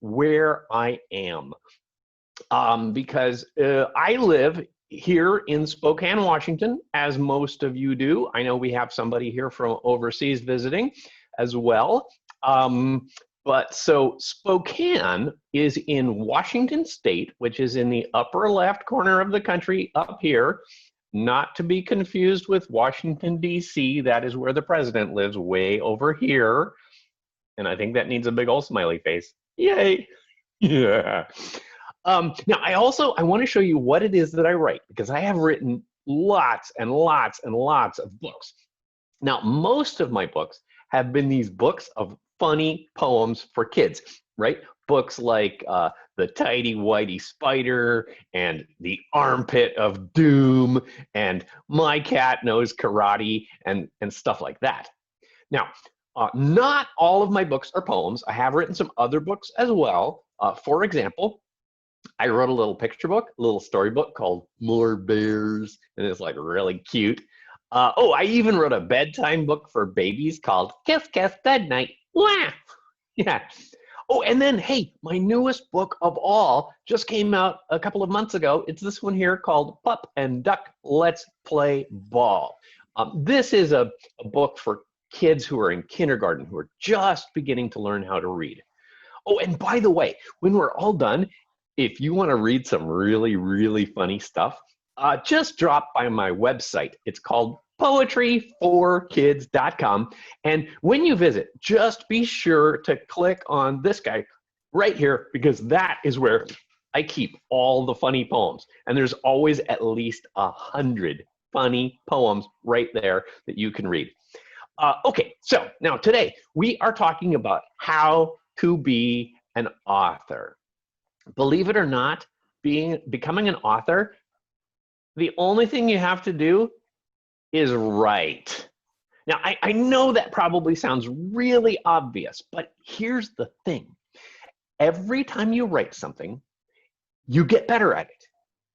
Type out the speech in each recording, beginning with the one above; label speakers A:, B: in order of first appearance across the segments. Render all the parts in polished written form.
A: where I am because I live here in Spokane, Washington, as most of you do. I know we have somebody here from overseas visiting as well. But so Spokane is in Washington State, which is in the upper left corner of the country up here, not to be confused with Washington, D.C. That is where the president lives, way over here. And I think that needs a big old smiley face. Yay. Yeah. Now, I want to show you what it is that I write, because I have written lots and lots and lots of books. Now, most of my books have been these books of funny poems for kids, right? Books like The Tidy Whitey Spider and The Armpit of Doom and My Cat Knows Karate and stuff like that. Now, not all of my books are poems. I have written some other books as well. For example, I wrote a little picture book, a little storybook called More Bears, and it's like really cute. I even wrote a bedtime book for babies called Kiss Kiss Good Night. Wah! Yeah. Oh, and then, hey, my newest book of all just came out a couple of months ago. It's this one here called Pup and Duck, Let's Play Ball. This is a book for kids who are in kindergarten, who are just beginning to learn how to read. Oh, and by the way, when we're all done, if you want to read some really, really funny stuff, just drop by my website. It's called poetryforkids.com. And when you visit, just be sure to click on this guy right here, because that is where I keep all the funny poems. And there's always at least 100 funny poems right there that you can read. Okay, so now today we are talking about how to be an author. Believe it or not, becoming an author, the only thing you have to do is write. Now, I know that probably sounds really obvious, but here's the thing. Every time you write something, you get better at it,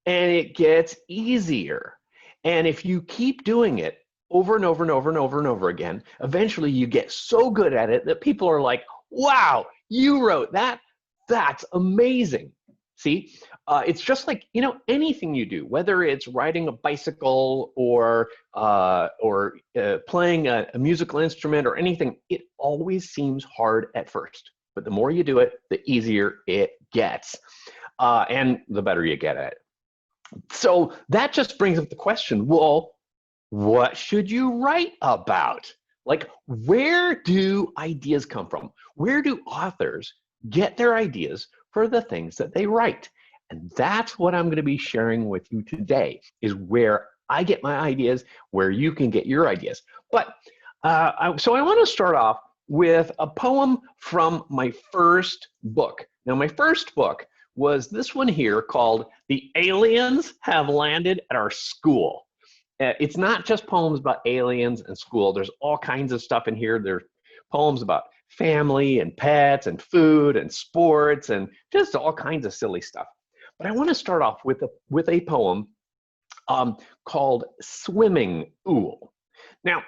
A: and it gets easier. And if you keep doing it over and over and over and over and over again, eventually you get so good at it that people are like, wow, you wrote that? That's amazing. See, it's just like, anything you do, whether it's riding a bicycle or playing a musical instrument or anything, it always seems hard at first. But the more you do it, the easier it gets, and the better you get at it. So that just brings up the question, well, what should you write about? Like, where do ideas come from? Where do authors get their ideas for the things that they write? And that's what I'm going to be sharing with you today, is where I get my ideas, where you can get your ideas. But so I want to start off with a poem from my first book. Now, my first book was this one here called The Aliens Have Landed at Our School. It's not just poems about aliens and school. There's all kinds of stuff in here. There's poems about family and pets and food and sports and just all kinds of silly stuff. But I want to start off with a poem called Swimming Ool. Now,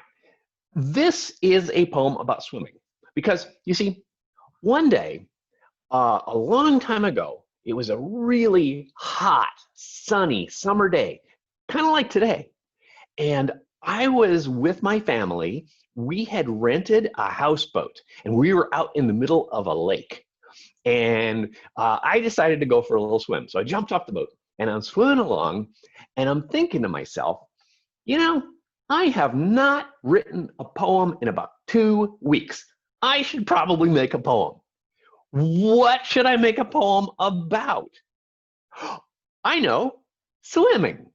A: this is a poem about swimming because, you see, one day, a long time ago, it was a really hot, sunny summer day, kind of like today. And I was with my family. We had rented a houseboat, and we were out in the middle of a lake. And I decided to go for a little swim. So I jumped off the boat, and I'm swimming along, and I'm thinking to myself, I have not written a poem in about 2 weeks. I should probably make a poem. What should I make a poem about? I know, swimming.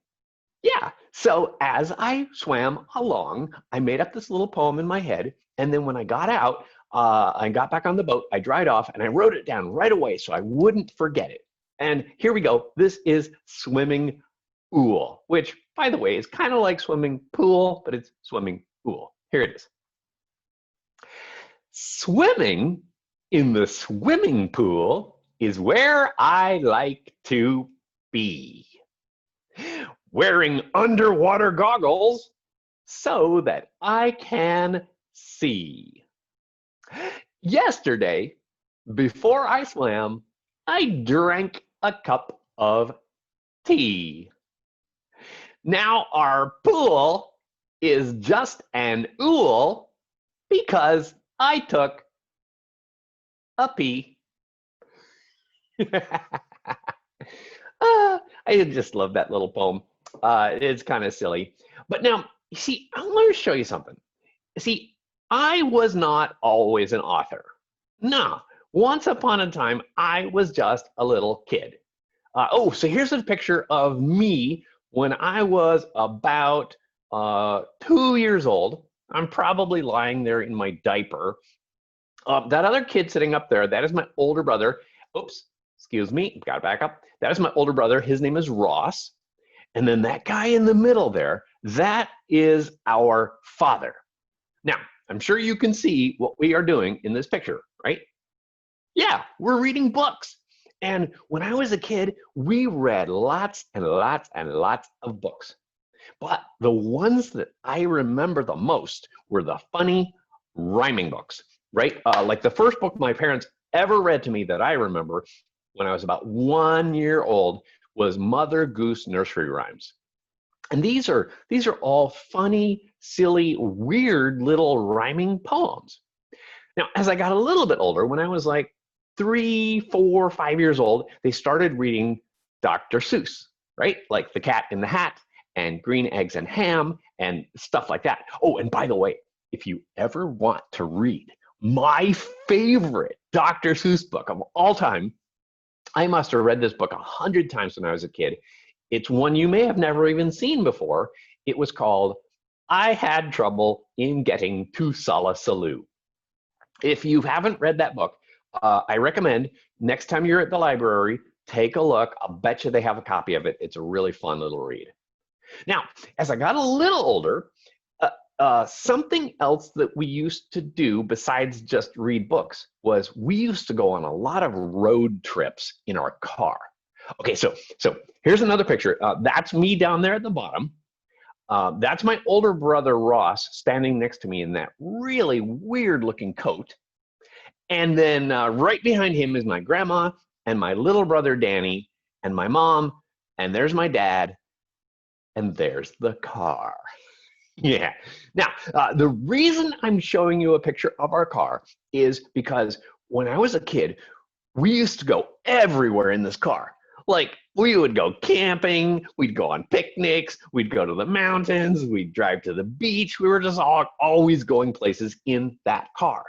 A: Yeah, so as I swam along, I made up this little poem in my head, and then when I got out, I got back on the boat, I dried off, and I wrote it down right away so I wouldn't forget it. And here we go. This is Swimming Ool, which, by the way, is kind of like swimming pool, but it's swimming ool. Here it is. Swimming in the swimming pool is where I like to be. Wearing underwater goggles so that I can see. Yesterday, Before I swam, I drank a cup of tea. Now our pool is just an ool because I took a pee. I just love that little poem. It's kind of silly. But now, you see, I want to show you something. See, I was not always an author. No, once upon a time, I was just a little kid. Oh, so here's a picture of me when I was about 2 years old. I'm probably lying there in my diaper. That other kid sitting up there, that is my older brother. Oops, excuse me, gotta back up. That is my older brother. His name is Ross. And then that guy in the middle there, that is our father. Now, I'm sure you can see what we are doing in this picture, right? Yeah, we're reading books. And when I was a kid, we read lots and lots and lots of books. But the ones that I remember the most were the funny rhyming books, right? Like the first book my parents ever read to me that I remember when I was about 1 year old was Mother Goose Nursery Rhymes. And these are all funny, silly, weird little rhyming poems. Now, as I got a little bit older, when I was like 3, 4, 5 years old, they started reading Dr. Seuss, right? Like The Cat in the Hat and Green Eggs and Ham and stuff like that. Oh, and by the way, if you ever want to read my favorite Dr. Seuss book of all time, I must have read this book 100 times when I was a kid. It's one you may have never even seen before. It was called I Had Trouble in Getting to Salisaloo. If you haven't read that book, I recommend next time you're at the library, take a look. I'll bet you they have a copy of it. It's a really fun little read. Now, as I got a little older, something else that we used to do besides just read books was we used to go on a lot of road trips in our car. Okay, so here's another picture. That's me down there at the bottom. That's my older brother, Ross, standing next to me in that really weird looking coat. And then right behind him is my grandma and my little brother, Danny, and my mom, and there's my dad, and there's the car. Yeah. Now, the reason I'm showing you a picture of our car is because when I was a kid, we used to go everywhere in this car. Like, we would go camping, we'd go on picnics, we'd go to the mountains, we'd drive to the beach. We were just always going places in that car.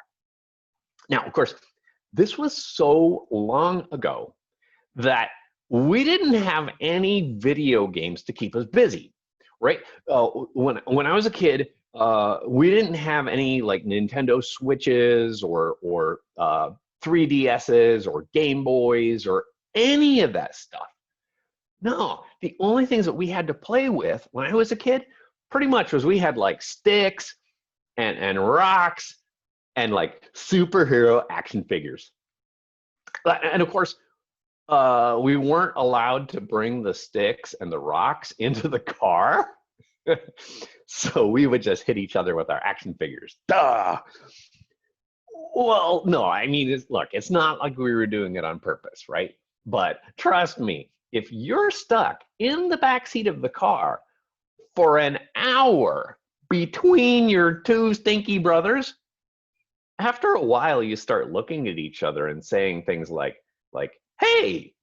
A: Now, of course, this was so long ago that we didn't have any video games to keep us busy, right? When I was a kid, we didn't have any like Nintendo Switches or 3DSs or Game Boys or any of that stuff. No, the only things that we had to play with when I was a kid pretty much was we had like sticks and rocks and like superhero action figures. And of course, we weren't allowed to bring the sticks and the rocks into the car. So we would just hit each other with our action figures. Duh! Well, no, I mean, look, it's not like we were doing it on purpose, right? But trust me, if you're stuck in the backseat of the car for an hour between your two stinky brothers, after a while you start looking at each other and saying things like, hey,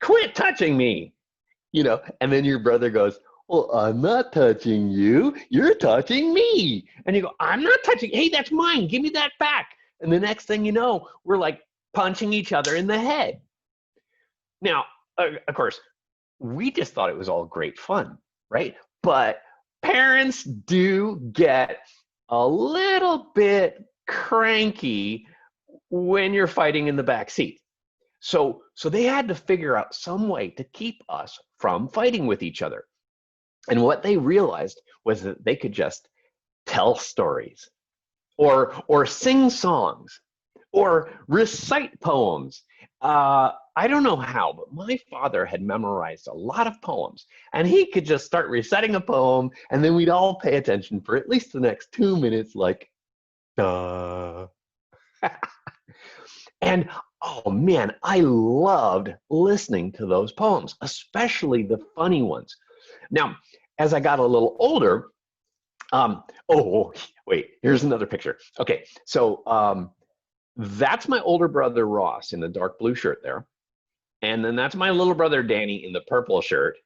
A: quit touching me, and then your brother goes, well, I'm not touching you, you're touching me. And you go, I'm not touching, hey, that's mine, give me that back. And the next thing you know, we're like punching each other in the head. Now, of course, we just thought it was all great fun, right? But parents do get a little bit cranky when you're fighting in the back seat. So they had to figure out some way to keep us from fighting with each other. And what they realized was that they could just tell stories or sing songs or recite poems. I don't know how, but my father had memorized a lot of poems, and he could just start reciting a poem, and then we'd all pay attention for at least the next 2 minutes, like, duh. And oh man, I loved listening to those poems, especially the funny ones. Now, as I got a little older, oh, wait, here's another picture. Okay, so that's my older brother Ross in the dark blue shirt there. And then that's my little brother Danny in the purple shirt.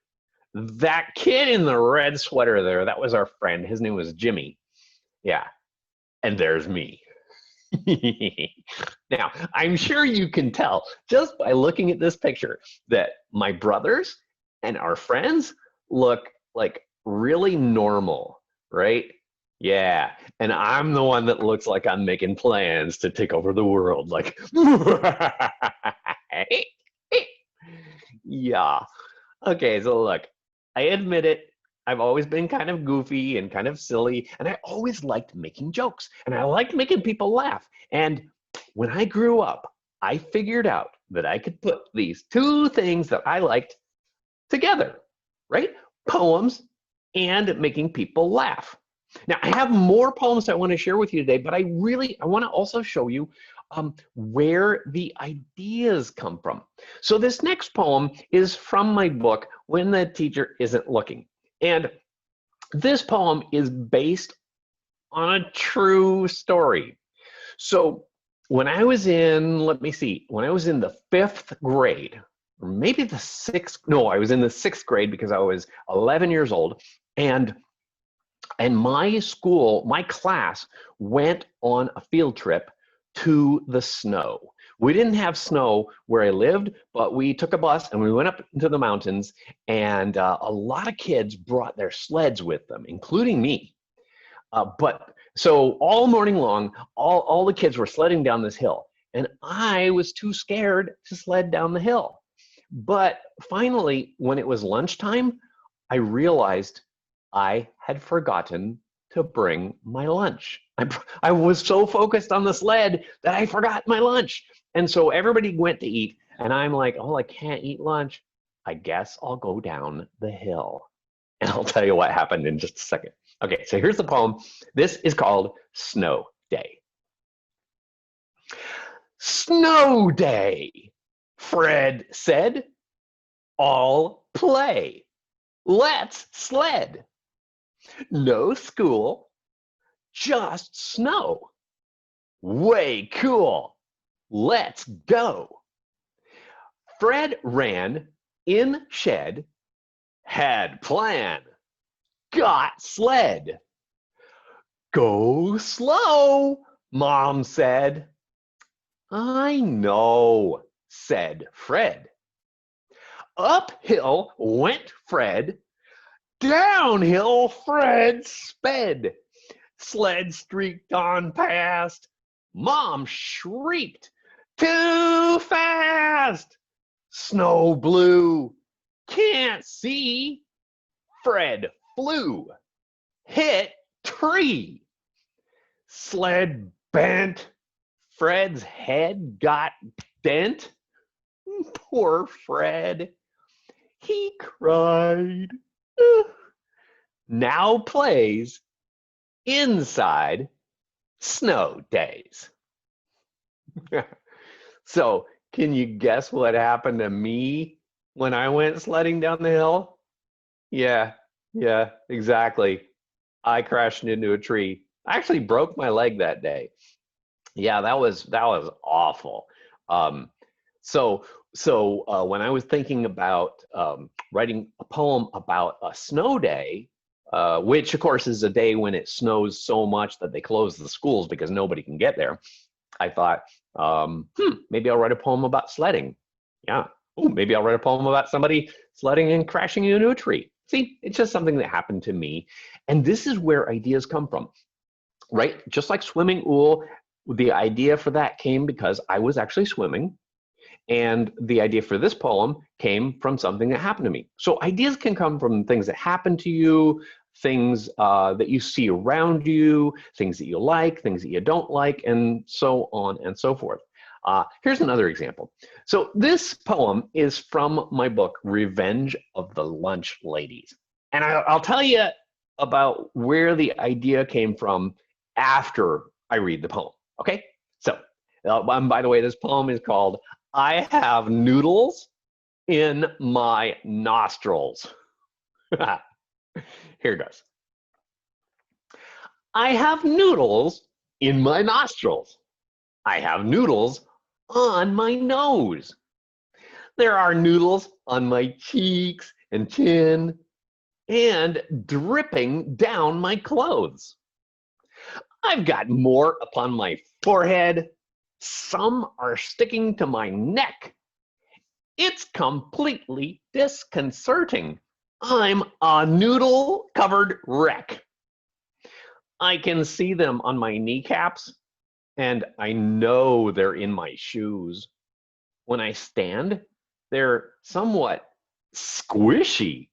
A: That kid in the red sweater there, that was our friend. His name was Jimmy. Yeah, and there's me. Now, I'm sure you can tell just by looking at this picture that my brothers and our friends look like really normal, right? Yeah, and I'm the one that looks like I'm making plans to take over the world. Like, yeah. Okay, so look, I admit it. I've always been kind of goofy and kind of silly, and I always liked making jokes, and I liked making people laugh. And when I grew up, I figured out that I could put these two things that I liked together, right? Poems and making people laugh. Now, I have more poems I want to share with you today, but I want to also show you where the ideas come from. So this next poem is from my book, When the Teacher Isn't Looking. And this poem is based on a true story. So when I was in, let me see, when I was in the 5th grade, or maybe the 6th, no, I was in the 6th grade because I was 11 years old. And my school, my class went on a field trip to the snow. We didn't have snow where I lived, but we took a bus and we went up into the mountains, and a lot of kids brought their sleds with them, including me. But so all morning long, all the kids were sledding down this hill, and I was too scared to sled down the hill. But finally, when it was lunchtime, I realized I had forgotten to bring my lunch. I was so focused on the sled that I forgot my lunch. And so everybody went to eat, and I'm like, oh, I can't eat lunch. I guess I'll go down the hill. And I'll tell you what happened in just a second. Okay, so here's the poem. This is called Snow Day. Snow day, Fred said. All play. Let's sled. No school, just snow. Way cool. Let's go. Fred ran in shed, had plan, got sled. Go slow, Mom said. I know, said Fred. Uphill went Fred, downhill Fred sped. Sled streaked on past. Mom shrieked, too fast. Snow blew, can't see. Fred flew, hit tree. Sled bent, Fred's head got bent. Poor Fred, he cried. Now plays inside snow days. So, can you guess what happened to me when I went sledding down the hill? Yeah, exactly. I crashed into a tree. I actually broke my leg that day. Yeah, that was awful. So when I was thinking about writing a poem about a snow day, which of course is a day when it snows so much that they close the schools because nobody can get there, I thought, maybe I'll write a poem about sledding. Yeah. Oh, maybe I'll write a poem about somebody sledding and crashing into a tree. See, it's just something that happened to me. And this is where ideas come from, right? Just like swimming, the idea for that came because I was actually swimming. And the idea for this poem came from something that happened to me. So ideas can come from things that happen to you, things that you see around you, things that you like, things that you don't like, and so on and so forth. Here's another example. So this poem is from my book, Revenge of the Lunch Ladies. And I'll tell you about where the idea came from after I read the poem, okay? So And by the way, this poem is called I Have Noodles in My Nostrils. Here goes. I have noodles in my nostrils. I have noodles on my nose. There are noodles on my cheeks and chin and dripping down my clothes. I've got more upon my forehead. Some are sticking to my neck. It's completely disconcerting. I'm a noodle-covered wreck. I can see them on my kneecaps, and I know they're in my shoes. When I stand, they're somewhat squishy,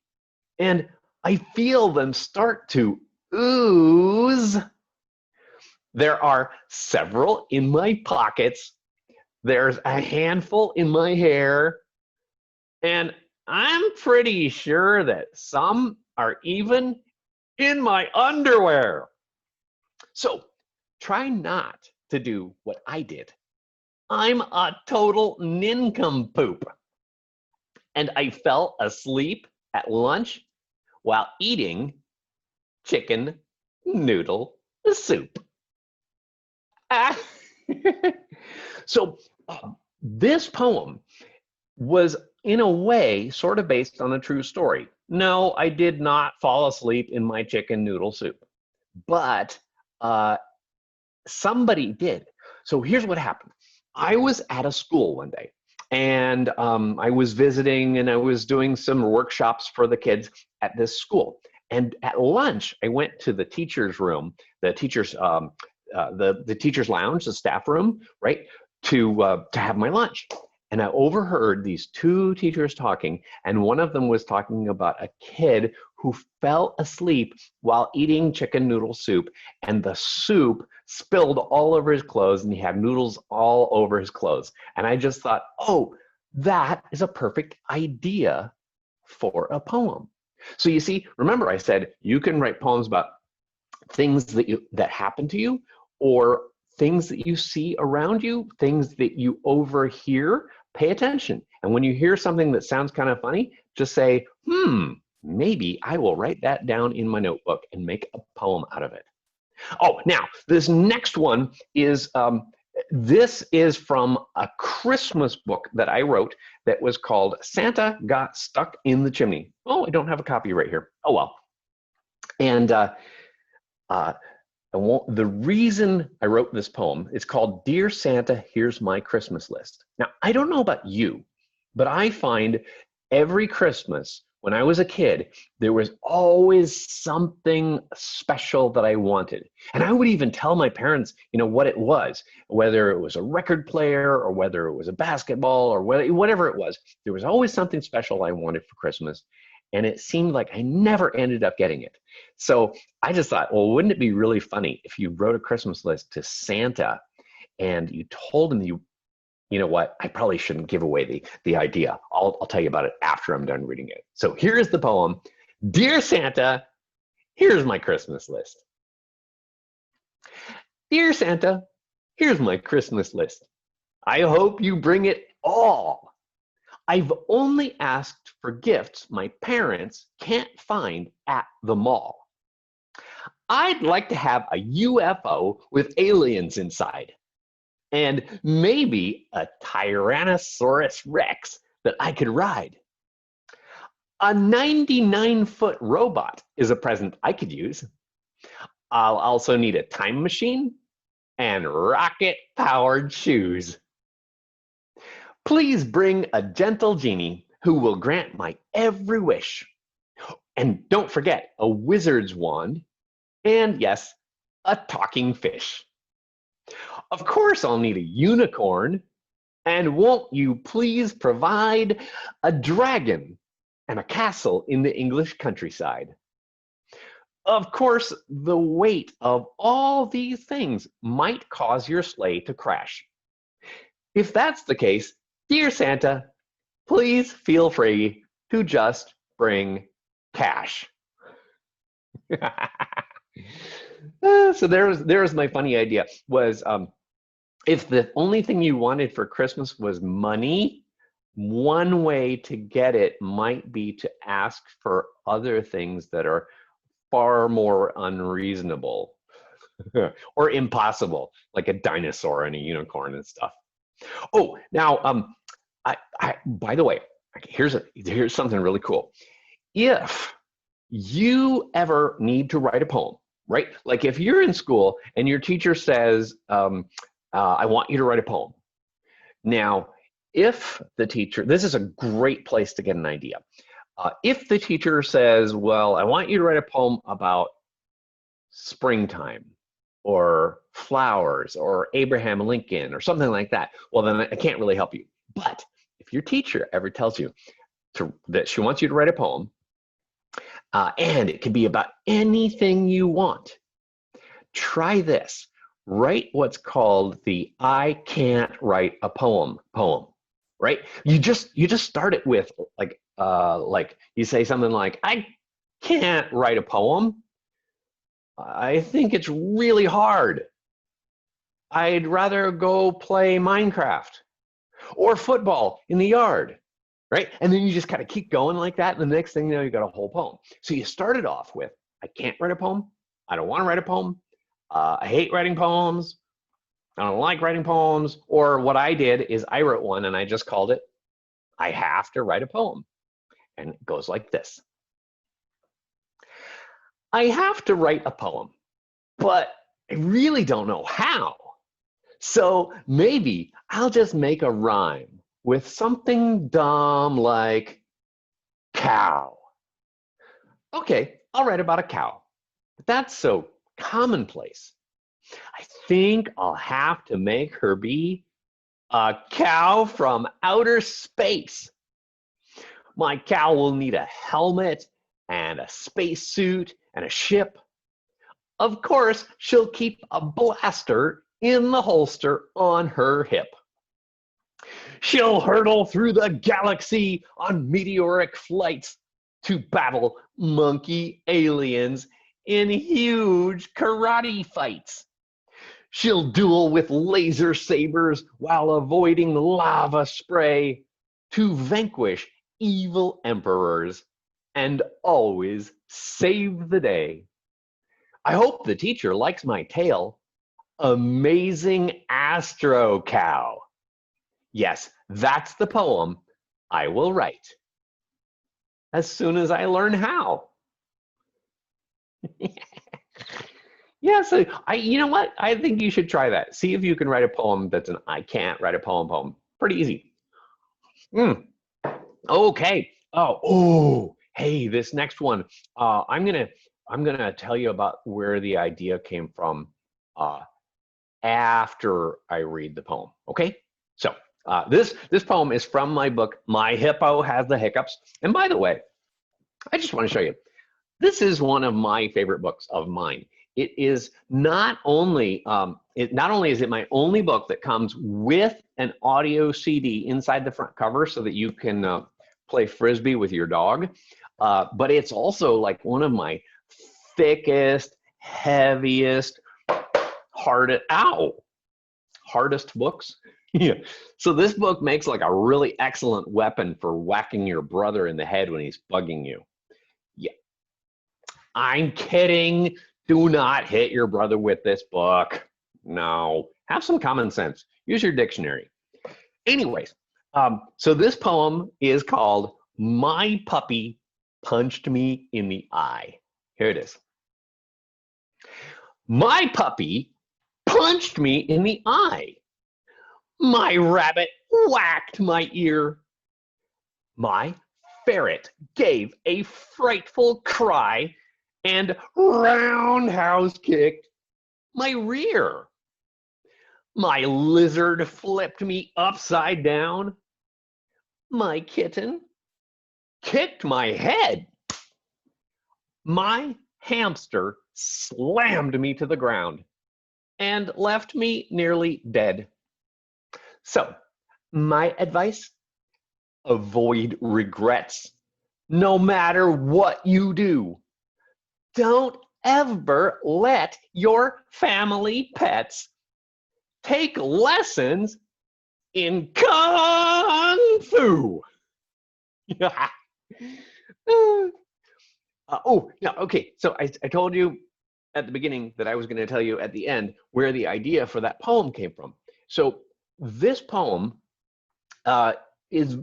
A: and I feel them start to ooze. There are several in my pockets. There's a handful in my hair, and I'm pretty sure that some are even in my underwear. So try not to do what I did. I'm a total nincompoop. And I fell asleep at lunch while eating chicken noodle soup. So this poem was, in a way, sort of based on a true story. No, I did not fall asleep in my chicken noodle soup, but somebody did. So here's what happened. I was at a school one day, and I was visiting, and I was doing some workshops for the kids at this school. And at lunch, I went to the teacher's room, the teacher's lounge, the staff room, right, to have my lunch. And I overheard these two teachers talking, and one of them was talking about a kid who fell asleep while eating chicken noodle soup, and the soup spilled all over his clothes, and he had noodles all over his clothes. And I just thought, oh, that is a perfect idea for a poem. So you see, remember I said you can write poems about things that happen to you, or things that you see around you, things that you overhear. Pay attention. And when you hear something that sounds kind of funny, just say, maybe I will write that down in my notebook and make a poem out of it. Oh, now, this next one is, this is from a Christmas book that I wrote that was called Santa Got Stuck in the Chimney. Oh, I don't have a copy right here. Oh, well. And the reason I wrote this poem is called Dear Santa, Here's My Christmas List. Now, I don't know about you, but I find every Christmas when I was a kid, there was always something special that I wanted. And I would even tell my parents, what it was, whether it was a record player or whether it was a basketball or whatever it was. There was always something special I wanted for Christmas. And it seemed like I never ended up getting it. So I just thought, well, wouldn't it be really funny if you wrote a Christmas list to Santa and you told him you know what, I probably shouldn't give away the idea. I'll tell you about it after I'm done reading it. So here's the poem. Dear Santa, here's my Christmas list. Dear Santa, here's my Christmas list. I hope you bring it all. I've only asked for gifts my parents can't find at the mall. I'd like to have a UFO with aliens inside, and maybe a Tyrannosaurus Rex that I could ride. A 99-foot robot is a present I could use. I'll also need a time machine and rocket-powered shoes. Please bring a gentle genie who will grant my every wish. And don't forget a wizard's wand, and yes, a talking fish. Of course, I'll need a unicorn, and won't you please provide a dragon and a castle in the English countryside? Of course, the weight of all these things might cause your sleigh to crash. If that's the case, dear Santa, please feel free to just bring cash. So there was my funny idea was If the only thing you wanted for Christmas was money, one way to get it might be to ask for other things that are far more unreasonable or impossible, like a dinosaur and a unicorn and stuff. Oh, now, by the way, here's something really cool. If you ever need to write a poem, right? Like if you're in school and your teacher says, I want you to write a poem. Now, if the teacher, this is a great place to get an idea. If the teacher says, well, I want you to write a poem about springtime or flowers or Abraham Lincoln or something like that, well, then I can't really help you. But if your teacher ever tells you that she wants you to write a poem, and it can be about anything you want, try this. Write what's called the I can't write a poem, right? You just start it with like you say something like, I can't write a poem. I think it's really hard. I'd rather go play Minecraft or football in the yard, right? And then you just kind of keep going like that. And the next thing you know, you got a whole poem. So you started off with, I can't write a poem. I don't want to write a poem. I hate writing poems. I don't like writing poems. Or what I did is I wrote one and I just called it, I have to write a poem. And it goes like this. I have to write a poem, but I really don't know how. So maybe I'll just make a rhyme with something dumb like cow. Okay, I'll write about a cow. But that's so commonplace. I think I'll have to make her be a cow from outer space. My cow will need a helmet and a spacesuit and a ship. Of course, she'll keep a blaster in the holster on her hip. She'll hurtle through the galaxy on meteoric flights to battle monkey aliens in huge karate fights. She'll duel with laser sabers while avoiding lava spray to vanquish evil emperors and always save the day. I hope the teacher likes my tale. Amazing Astro Cow. Yes, that's the poem I will write as soon as I learn how. Yeah, so you know what? I think you should try that. See if you can write a poem that's an I can't write a poem. Pretty easy. Okay. Oh, hey, this next one. I'm gonna tell you about where the idea came from after I read the poem. Okay. So this poem is from my book, My Hippo Has the Hiccups. And by the way, I just want to show you. This is one of my favorite books of mine. It is not only is it my only book that comes with an audio CD inside the front cover so that you can play frisbee with your dog, but it's also like one of my thickest, heaviest, hardest books. Yeah. So this book makes like a really excellent weapon for whacking your brother in the head when he's bugging you. Yeah. I'm kidding. Do not hit your brother with this book. No, have some common sense. Use your dictionary. Anyways, so this poem is called My Puppy Punched Me in the Eye. Here it is. My puppy punched me in the eye. My rabbit whacked my ear. My ferret gave a frightful cry and roundhouse kicked my rear. My lizard flipped me upside down. My kitten kicked my head. My hamster slammed me to the ground and left me nearly dead. So, my advice, avoid regrets. No matter what you do, don't ever let your family pets take lessons in Kung Fu. Oh, yeah, okay. So I told you at the beginning that I was going to tell you at the end where the idea for that poem came from. So this poem is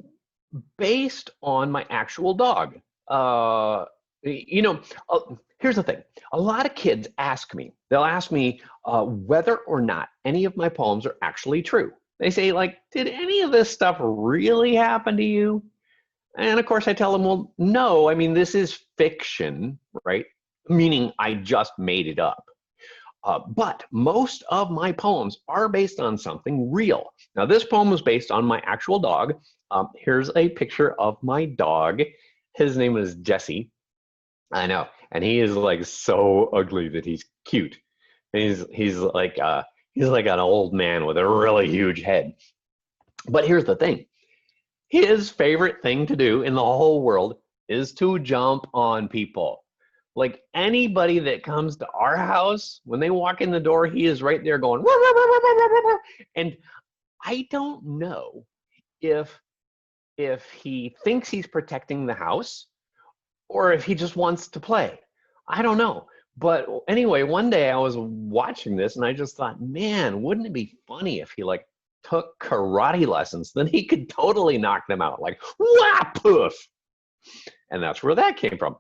A: based on my actual dog. You know, here's the thing. A lot of kids ask me, they'll ask me whether or not any of my poems are actually true. They say, like, did any of this stuff really happen to you? And of course I tell them, well, no, I mean, this is fiction, right? Meaning I just made it up. But most of my poems are based on something real. Now, this poem was based on my actual dog. Here's a picture of my dog. His name is Jesse. I know, and he is like so ugly that he's cute. He's like an old man with a really huge head. But here's the thing. His favorite thing to do in the whole world is to jump on people. Like anybody that comes to our house, when they walk in the door, he is right there going, "Wah, wah, wah, wah, wah, wah, wah." And I don't know if he thinks he's protecting the house or if he just wants to play. I don't know. But anyway, one day I was watching this and I just thought, man, wouldn't it be funny if he like took karate lessons? Then he could totally knock them out, like wah poof. And that's where that came from.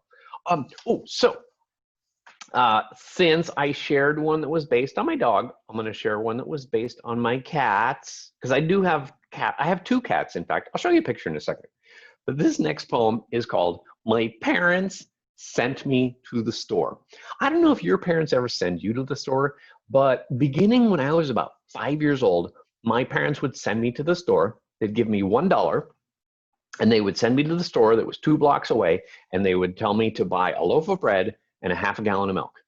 A: Since I shared one that was based on my dog, I'm going to share one that was based on my cats, because I do have I have two cats, in fact. I'll show you a picture in a second. But this next poem is called My Parents Sent Me to the Store. I don't know if your parents ever send you to the store, but beginning when I was about 5 years old, my parents would send me to the store. They'd give me $1, and they would send me to the store that was 2 blocks away, and they would tell me to buy a loaf of bread and a half a gallon of milk.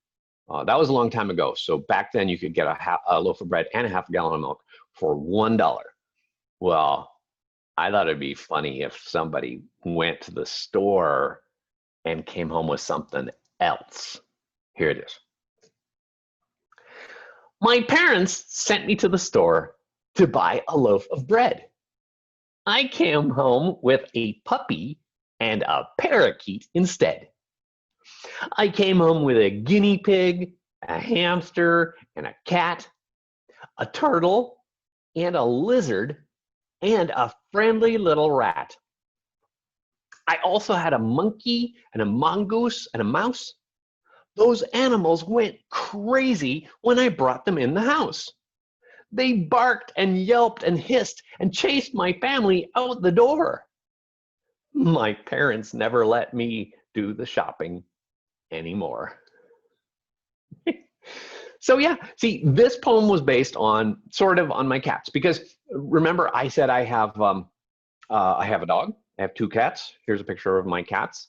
A: That was a long time ago. So back then you could get a loaf of bread and a half a gallon of milk for $1. Well, I thought it'd be funny if somebody went to the store and came home with something else. Here it is. My parents sent me to the store to buy a loaf of bread. I came home with a puppy and a parakeet instead. I came home with a guinea pig, a hamster, and a cat, a turtle, and a lizard, and a friendly little rat. I also had a monkey and a mongoose and a mouse. Those animals went crazy when I brought them in the house. They barked and yelped and hissed and chased my family out the door. My parents never let me do the shopping anymore. So yeah, see, this poem was based on sort of on my cats, because remember I said I have a dog. I have 2 cats. Here's a picture of my cats.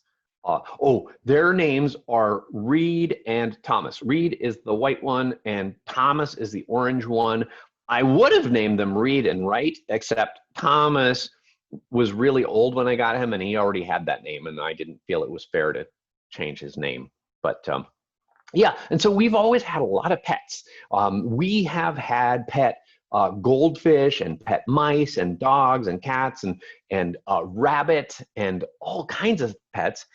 A: Their names are Reed and Thomas. Reed is the white one and Thomas is the orange one. I would have named them Reed and Wright, except Thomas was really old when I got him and he already had that name and I didn't feel it was fair to change his name. But yeah, and so we've always had a lot of pets. We have had pet goldfish and pet mice and dogs and cats and rabbit and all kinds of pets.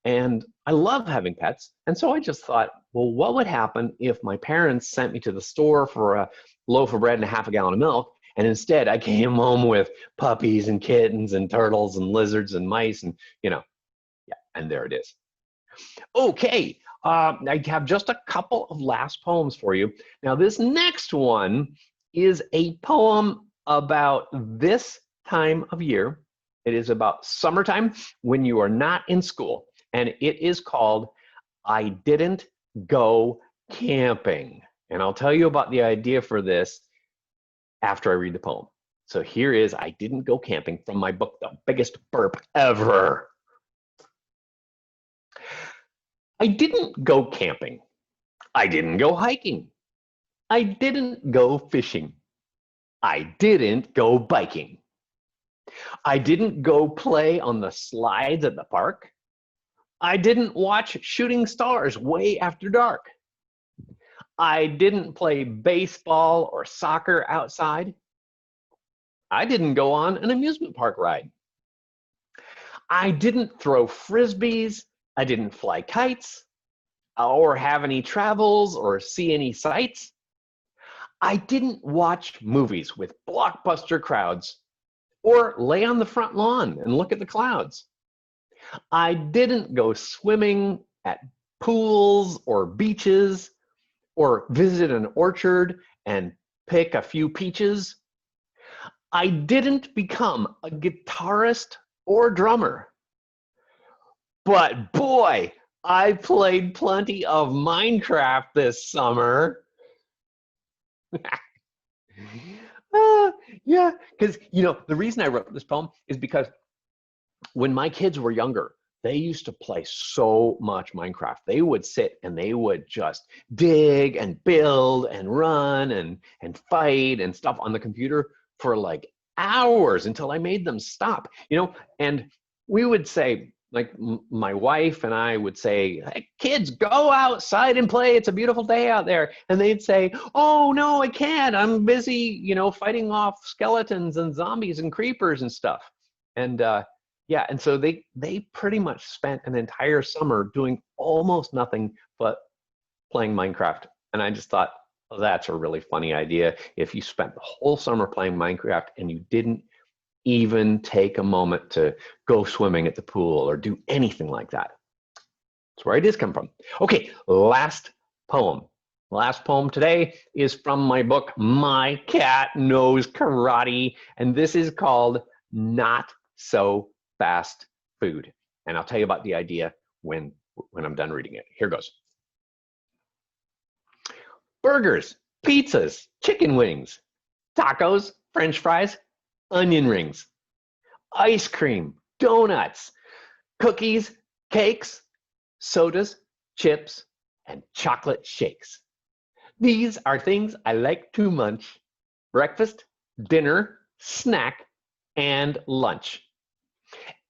A: And I love having pets. And so I just thought, well, what would happen if my parents sent me to the store for a loaf of bread and a half a gallon of milk, and instead I came home with puppies and kittens and turtles and lizards and mice and, yeah, and there it is. Okay, I have just a couple of last poems for you. Now, this next one is a poem about this time of year. It is about summertime when you are not in school, and it is called I Didn't Go Camping. And I'll tell you about the idea for this after I read the poem. So here is I Didn't Go Camping from my book, The Biggest Burp Ever. I didn't go camping. I didn't go hiking. I didn't go fishing. I didn't go biking. I didn't go play on the slides at the park. I didn't watch shooting stars way after dark. I didn't play baseball or soccer outside. I didn't go on an amusement park ride. I didn't throw frisbees. I didn't fly kites or have any travels or see any sights. I didn't watch movies with blockbuster crowds or lay on the front lawn and look at the clouds. I didn't go swimming at pools or beaches or visit an orchard and pick a few peaches. I didn't become a guitarist or drummer. But boy, I played plenty of Minecraft this summer. Yeah, because the reason I wrote this poem is because when my kids were younger, they used to play so much Minecraft. They would sit and they would just dig and build and run and fight and stuff on the computer for like hours until I made them stop. And we would say, like my wife and I would say, hey, kids, go outside and play. It's a beautiful day out there. And they'd say, oh, no, I can't. I'm busy, fighting off skeletons and zombies and creepers and stuff. And yeah, and so they pretty much spent an entire summer doing almost nothing but playing Minecraft. And I just thought, oh, that's a really funny idea. If you spent the whole summer playing Minecraft and you didn't even take a moment to go swimming at the pool or do anything like that. That's where ideas come from. Okay, last poem. Last poem today is from my book, My Cat Knows Karate, and this is called Not So Fast Food. And I'll tell you about the idea when I'm done reading it. Here goes. Burgers, pizzas, chicken wings, tacos, French fries, onion rings, ice cream, donuts, cookies, cakes, sodas, chips, and chocolate shakes. These are things I like to munch. Breakfast, dinner, snack, and lunch.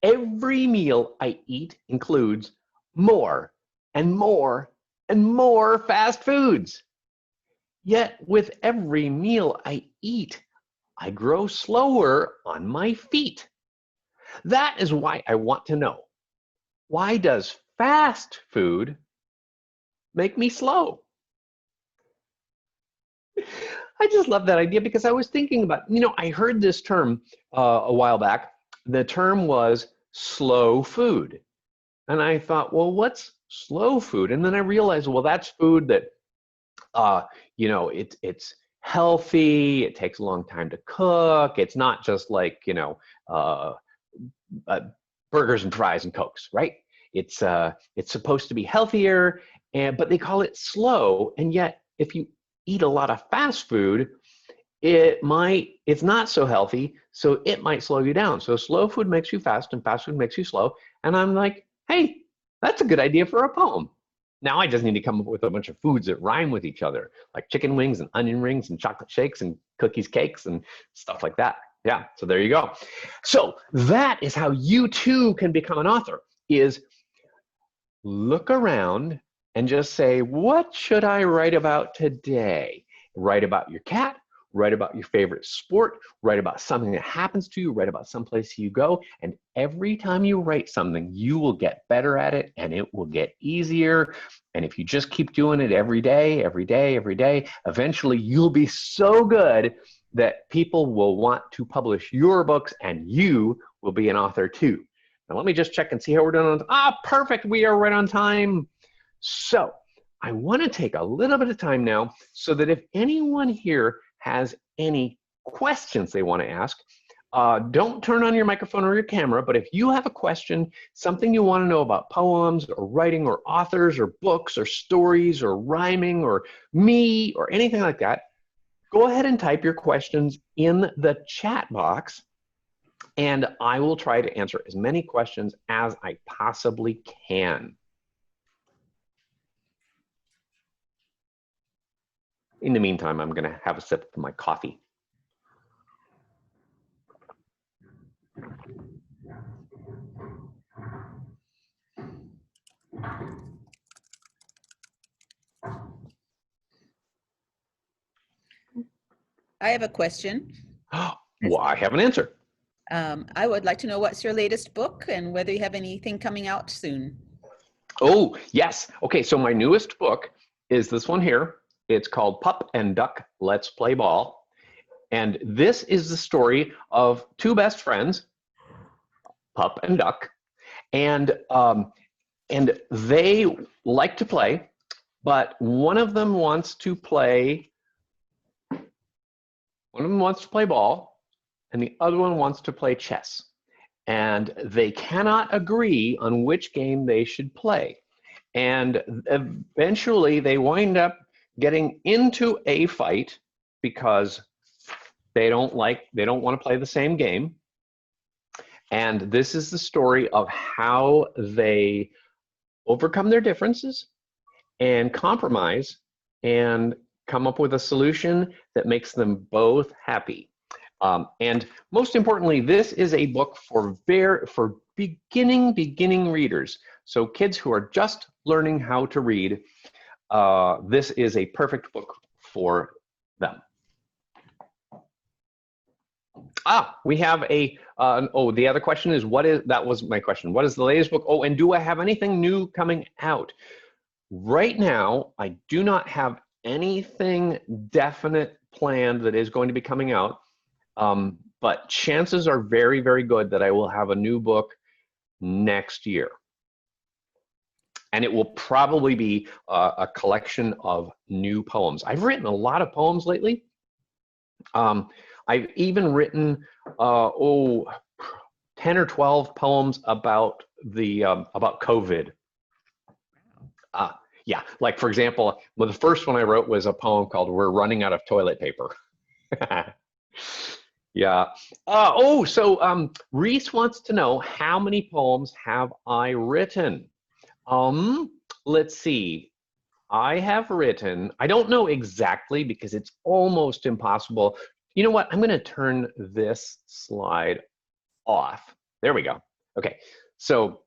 A: Every meal I eat includes more and more and more fast foods. Yet with every meal I eat, I grow slower on my feet. That is why I want to know, why does fast food make me slow? I just love that idea because I was thinking about, I heard this term a while back. The term was slow food. And I thought, well, what's slow food? And then I realized, well, that's food that, it's healthy, it takes a long time to cook, it's not just like burgers and fries and Cokes, right? It's supposed to be healthier, but they call it slow. And yet if you eat a lot of fast food, it's not so healthy, so it might slow you down. So slow food makes you fast and fast food makes you slow. And I'm like, hey, that's a good idea for a poem. Now I just need to come up with a bunch of foods that rhyme with each other, like chicken wings and onion rings and chocolate shakes and cookies, cakes, and stuff like that. Yeah, so there you go. So that is how you too can become an author, is look around and just say, what should I write about today? Write about your cat, write about your favorite sport, write about something that happens to you, write about someplace you go, and every time you write something, you will get better at it and it will get easier. And if you just keep doing it every day, every day, every day, eventually you'll be so good that people will want to publish your books and you will be an author too. Now let me just check and see how we're doing. Perfect, we are right on time. So I want to take a little bit of time now so that if anyone here has any questions they want to ask, don't turn on your microphone or your camera, but if you have a question, something you want to know about poems or writing or authors or books or stories or rhyming or me or anything like that, go ahead and type your questions in the chat box and I will try to answer as many questions as I possibly can. In the meantime, I'm going to have a sip of my coffee.
B: I have a question.
A: Well, I have an answer.
B: I would like to know what's your latest book and whether you have anything coming out soon.
A: Oh, yes. Okay, so my newest book is this one here. It's called Pup and Duck, Let's Play Ball. And this is the story of two best friends, Pup and Duck, and they like to play, but one of them wants to play ball, and the other one wants to play chess. And they cannot agree on which game they should play. And eventually they wind up getting into a fight because they don't want to play the same game. And this is the story of how they overcome their differences and compromise and come up with a solution that makes them both happy. And most importantly, this is a book for beginning readers. So kids who are just learning how to read, this is a perfect book for them. We have a, the other question is, that was my question. What is the latest book? Oh, and do I have anything new coming out? Right now, I do not have anything definite planned that is going to be coming out. But chances are very, very good that I will have a new book next year. And it will probably be a collection of new poems. I've written a lot of poems lately. I've even written 10 or 12 poems about about COVID. Yeah, like for example, well, the first one I wrote was a poem called "We're Running Out of Toilet Paper." Yeah. So Reese wants to know, how many poems have I written? Let's see. I have written, I don't know exactly because it's almost impossible. You know what? I'm going to turn this slide off. There we go. Okay. So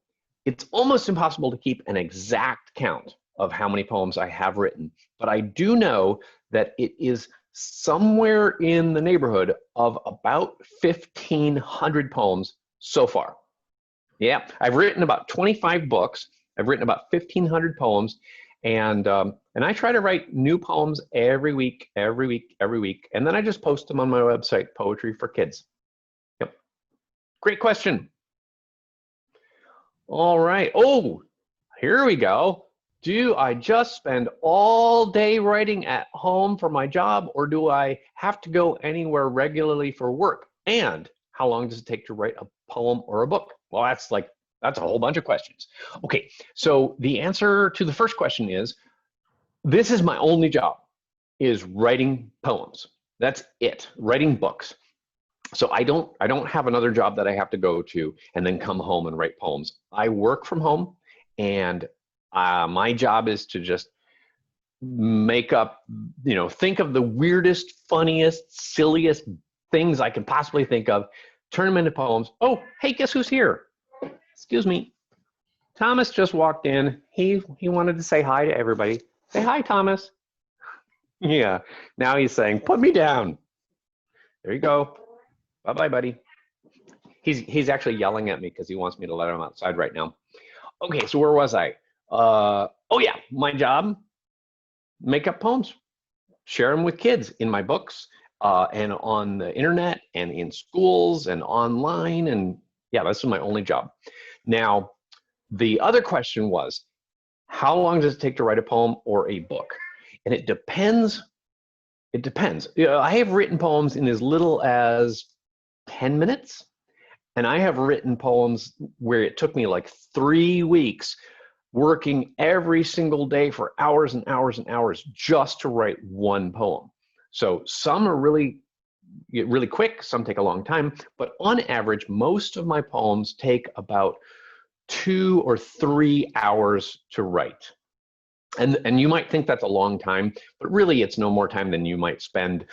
A: it's almost impossible to keep an exact count of how many poems I have written, but I do know that it is somewhere in the neighborhood of about 1,500 poems so far. Yeah, I've written about 25 books. I've written about 1,500 poems, and I try to write new poems every week, and then I just post them on my website, Poetry for Kids. Yep. Great question. All right. Oh, here we go. Do I just spend all day writing at home for my job, or do I have to go anywhere regularly for work? And how long does it take to write a poem or a book? Well, that's a whole bunch of questions. Okay, so the answer to the first question is, this is my only job, is writing poems. That's it, writing books. So I don't have another job that I have to go to and then come home and write poems. I work from home, and my job is to just make up, think of the weirdest, funniest, silliest things I can possibly think of, turn them into poems. Oh, hey, guess who's here? Excuse me. Thomas just walked in. He wanted to say hi to everybody. Say hi, Thomas. Yeah, now he's saying, put me down. There you go. Bye-bye, buddy. He's actually yelling at me because he wants me to let him outside right now. Okay, so where was I? Oh yeah, my job, make up poems, share them with kids in my books, and on the internet and in schools and online, and yeah, that's my only job. Now, the other question was, how long does it take to write a poem or a book? And it depends. It depends. I have written poems in as little as 10 minutes, and I have written poems where it took me like 3 weeks, working every single day for hours and hours and hours just to write one poem. So some are really quick, some take a long time, but on average, most of my poems take about 2 or 3 hours to write. And you might think that's a long time, but really it's no more time than you might spend,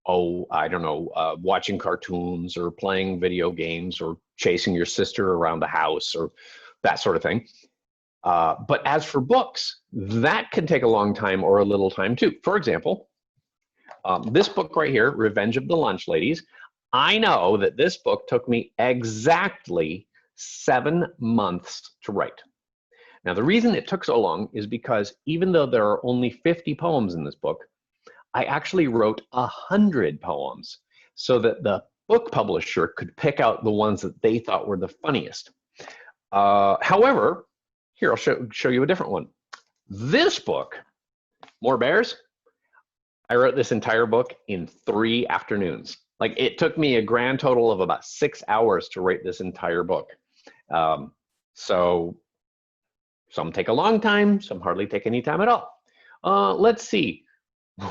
A: I don't know, watching cartoons or playing video games or chasing your sister around the house or that sort of thing. But as for books, that can take a long time or a little time too. For example, This book right here, Revenge of the Lunch Ladies, I know that this book took me exactly 7 months to write. Now, the reason it took so long is because even though there are only 50 poems in this book, I actually wrote 100 poems so that the book publisher could pick out the ones that they thought were the funniest. However, here, I'll show you a different one. This book, More Bears, I wrote this entire book in 3 afternoons. Like, it took me a grand total of about 6 hours to write this entire book. So some take a long time, some hardly take any time at all. Let's see.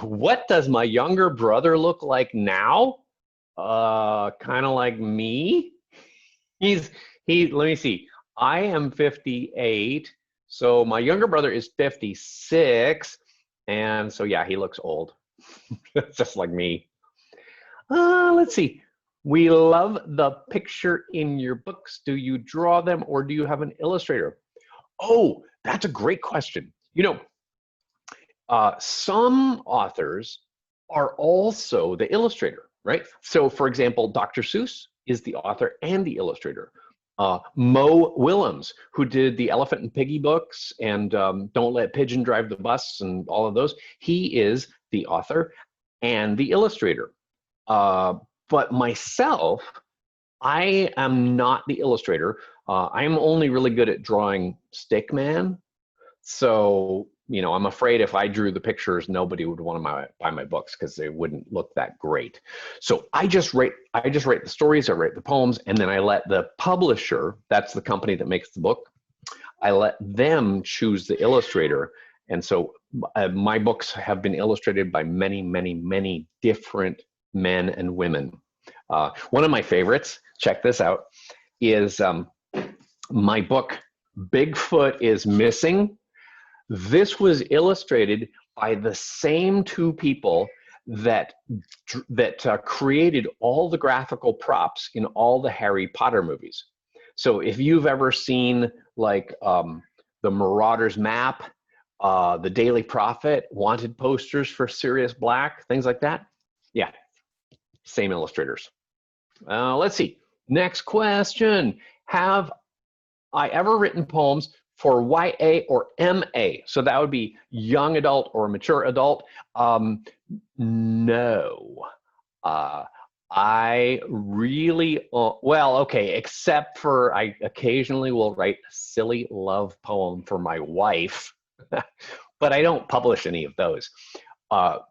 A: What does my younger brother look like now? Kind of like me. Let me see. I am 58, so my younger brother is 56, and so yeah, he looks old. Just like me. Let's see. We love the picture in your books. Do you draw them or do you have an illustrator? Oh, that's a great question. You know, some authors are also the illustrator, right? So for example, Dr. Seuss is the author and the illustrator. Mo Willems, who did the Elephant and Piggy books and Don't Let Pigeon Drive the Bus and all of those, he is the author and the illustrator. But myself, I am not the illustrator. I'm only really good at drawing stickman. So, you know, I'm afraid if I drew the pictures, nobody would want to buy my books because they wouldn't look that great. So I just write the stories, I write the poems, and then I let the publisher, that's the company that makes the book, I let them choose the illustrator. And so my books have been illustrated by many, many, many different men and women. One of my favorites, check this out, is my book, Bigfoot is Missing. This was illustrated by the same 2 people that created all the graphical props in all the Harry Potter movies. So if you've ever seen like the Marauders map, the Daily Prophet, wanted posters for Sirius Black, things like that, yeah, same illustrators. Let's see. Next question. Have I ever written poems for YA or MA? So that would be young adult or mature adult. No. I really, well, okay, except for I occasionally will write a silly love poem for my wife, but I don't publish any of those.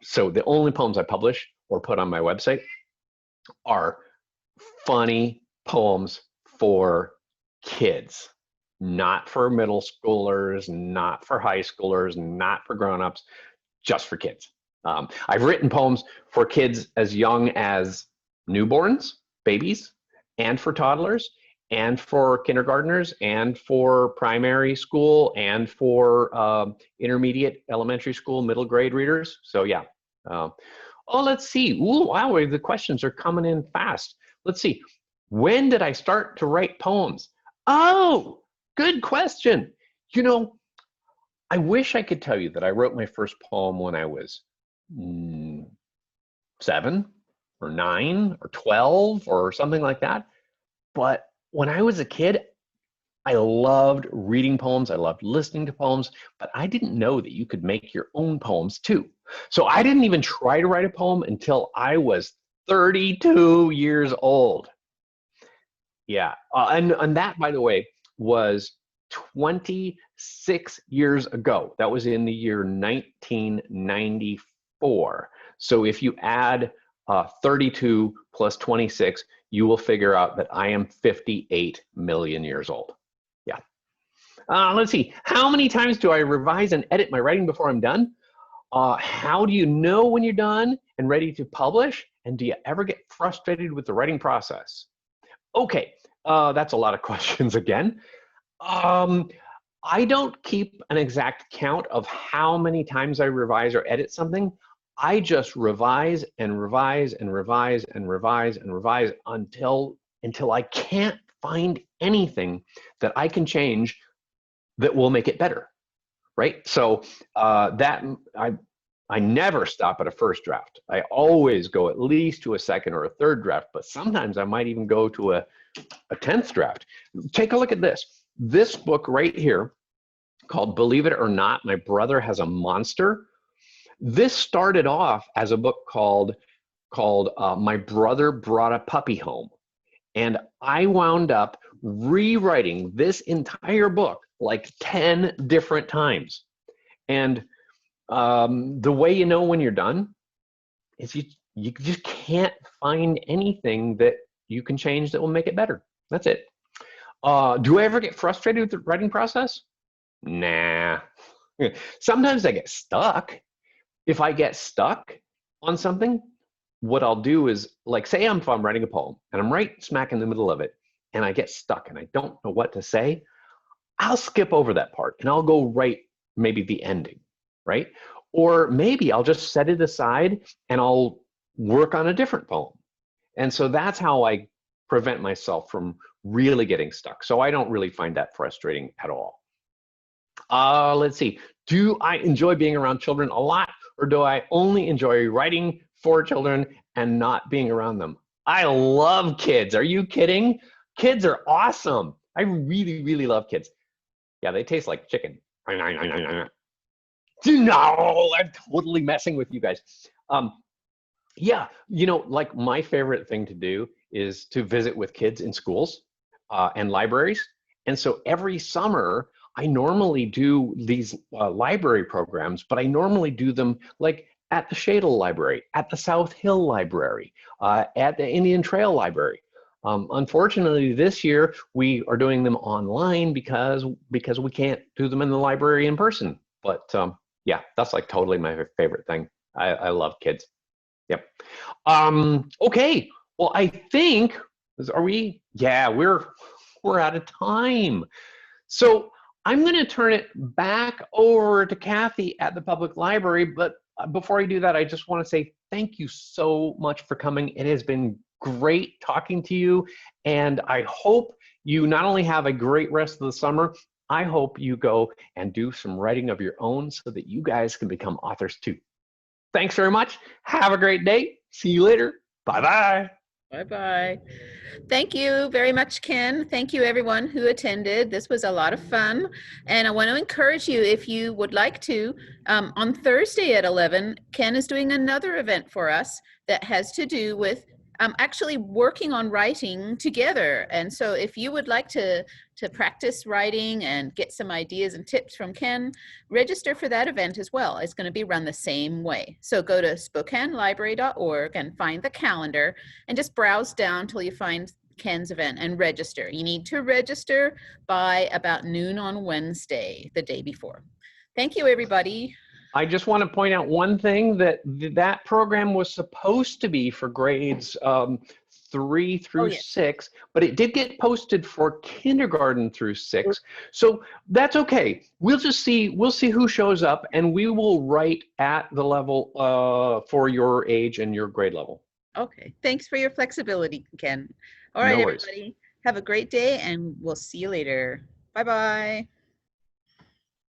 A: So the only poems I publish or put on my website are funny poems for kids, not for middle schoolers, not for high schoolers, not for grown-ups, just for kids. I've written poems for kids as young as newborns, babies, and for toddlers, and for kindergartners, and for primary school, and for intermediate, elementary school, middle grade readers. So yeah. Oh, let's see. Ooh, wow, the questions are coming in fast. Let's see. When did I start to write poems? Oh, good question. You know, I wish I could tell you that I wrote my first poem when I was 7 or 9 or 12 or something like that. But when I was a kid, I loved reading poems. I loved listening to poems, but I didn't know that you could make your own poems too. So I didn't even try to write a poem until I was 32 years old. Yeah, and that, by the way, was 26 years ago. That was in the year 1994. So if you add 32 plus 26, you will figure out that I am 58 million years old. Yeah. Let's see. How many times do I revise and edit my writing before I'm done? How do you know when you're done and ready to publish? And do you ever get frustrated with the writing process? Okay, that's a lot of questions again. I don't keep an exact count of how many times I revise or edit something. I just revise and revise and revise and revise and revise until I can't find anything that I can change that will make it better, right? So that I never stop at a first draft. I always go at least to a second or a third draft, but sometimes I might even go to a 10th draft. Take a look at this. This book right here called Believe It or Not, My Brother Has a Monster. This started off as a book called My Brother Brought a Puppy Home. And I wound up rewriting this entire book like 10 different times. And the way you know when you're done is you just can't find anything that you can change that will make it better. That's it. Do I ever get frustrated with the writing process? Nah. Sometimes I get stuck. If I get stuck on something, what I'll do is, like, say if I'm writing a poem and I'm right smack in the middle of it and I get stuck and I don't know what to say, I'll skip over that part and I'll go write maybe the ending, right? Or maybe I'll just set it aside and I'll work on a different poem. And so that's how I prevent myself from really getting stuck. So I don't really find that frustrating at all. Let's see. Do I enjoy being around children a lot, or do I only enjoy writing for children and not being around them? I love kids. Are you kidding? Kids are awesome. I really, really love kids. Yeah, they taste like chicken. No, I'm totally messing with you guys. Yeah, you know, like my favorite thing to do is to visit with kids in schools and libraries. And so every summer, I normally do these library programs, but I normally do them like at the Shadle Library, at the South Hill Library, at the Indian Trail Library. Unfortunately, this year we are doing them online because we can't do them in the library in person. But yeah, that's like totally my favorite thing. I love kids. Yep. Okay. Well, I think yeah, we're out of time. So I'm going to turn it back over to Kathy at the public library. But before I do that, I just want to say thank you so much for coming. It has been great talking to you. And I hope you not only have a great rest of the summer, I hope you go and do some writing of your own so that you guys can become authors too. Thanks very much. Have a great day. See you later. Bye-bye.
B: Bye-bye. Thank you very much, Ken. Thank you, everyone who attended. This was a lot of fun. And I want to encourage you, if you would like to, on Thursday at 11, Ken is doing another event for us that has to do with actually working on writing together. And so if you would like to practice writing and get some ideas and tips from Ken, register for that event as well. It's going to be run the same way. So go to SpokaneLibrary.org and find the calendar and just browse down till you find Ken's event and register. You need to register by about noon on Wednesday, the day before. Thank you, everybody.
A: I just want to point out one thing, that program was supposed to be for grades 3 through 6, but it did get posted for kindergarten through 6. So that's okay. We'll see who shows up, and we will write at the level for your age and your grade level.
B: Okay. Thanks for your flexibility, Ken. All right,
A: No worries.
B: everybody. Have a great day, and we'll see you later. Bye-bye.